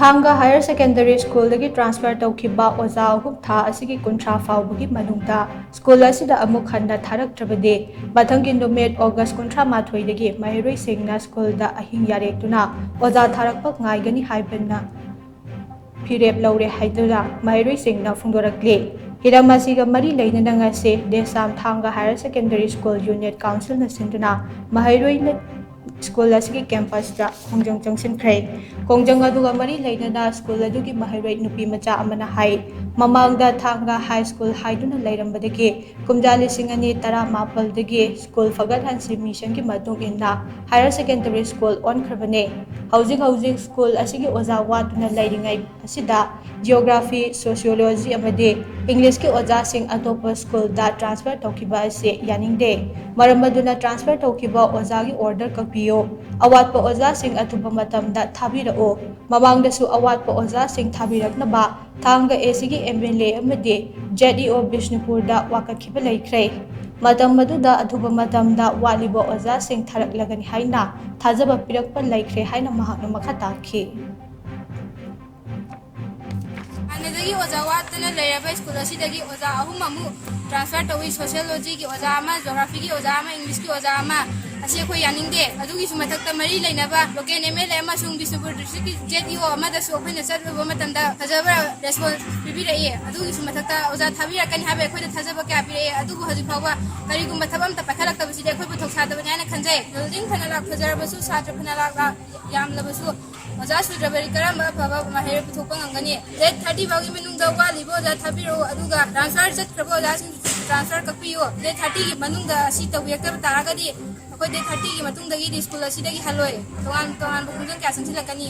थांगा higher secondary school दगी transfer तौखिबा ओजा अहुम था असिगी कुंथ्रा फाउबगी मनुंगदा school असिदा अमुक हन्ना थारक्त्रबदे मथंगी नुमेट ऑगस्ट कुंथ्रा माथोइदगी महिरोई सिंगना स्कूल दा अहिंग यारेक्तुना ओजा थारक्पा ngaigani haibana फिरेप लौरे हाइदुना महिरोई सिंगना फुंदोरक्ले हिरम असिगा मरी लेनना ngase देसाम थांगा higher secondary school unit council न सिंदुना महिरोई स्कूल असगी कैंपस दा खोंजंग चंगसिनख्रे खोंजंग अदुगा मरी लेनना स्कूल अदुगी महिरोई नुपी मचा अमना हाई ममांगदा थांगा हाई स्कूल हाइदुना लेरंबदगी कुमजा लिसिंग अनि तरा मापलदगी स्कूल फगत हंसी मिशन की मतुंग इन्ना हायर सेकेंडरी स्कूल ओनख्रबने हौजिक स्कूल असगी ओजा वातुना लेरिंगाई असिदा जियोग्राफी सोशियोलॉजी अमदे इंग्लिश के ओजा सिंग अतोप स्कूल दा ट्रांसफर तौखिबा से यानिंगदे मरमदुना ट्रांसफर तौखिबा ओजा की ऑर्डर कपियो अवात ओजा सिंह अथुब मतमदा थाबिरओ ममांगदसु अवात ओजा सिंह थाबिरकनबा थांगा एसीगी एमएलए अमदे जेडीओ बिष्णुपुर दा वाकखिबा लेख्रे मतम मदुदा अथुब मतमदा वालिबा ओजा सिंह थारकलगनि हाइना थाजबा पिरकपा लेख्रे हाइना महाकना मखा ताखि आनेदगी ओजा वातना लेरबा स्कूल असिदगी ओजा अहुम अमु ट्रांसफर तौई सोशियोलॉजी की ओजा अमा ज्योग्राफी की ओजा अमा इंग्लिश की ओजा अमा असे कोई यानिंगदे अदुगी सु मथक्ता मरी लेनबा लोकेन एमएलए अमा सुंग बिष्णुपुर डिस्ट्रिक्ट की जेडीओ अमा दसु अखोइना चतबा मतंदा फजबा रेस्पॉन्स पिबिरए अदुगी सु मथक्ता ओजा थाबिरकनि हाबे अखोइना थाजबा क्या पिरए अदुगु हजि फावा करिगुम थबम त पखलक्तबसिदे अखोइबु थोक्सादबनि हाना खंजै बिल्डिंग फनला फजरबसु छात्र फनला यामलबसु ओजा सुद्रबरी करम फबा माहेर पुथोपा ngangani डेट 30 बागी मनुंगदा वालिबो ओजा थाबिरो अदुगा ट्रांसफर चतख्रबो ओजा ट्रांसफर कपियो डेट 30 की मनुंगदा असि तौयक्तब तारागदी अखोइ डेट 30 की मतुंगदगी स्कूल असिदगी हलोय तोंगान तोंगान बुकुंजन क्या संसिलकनी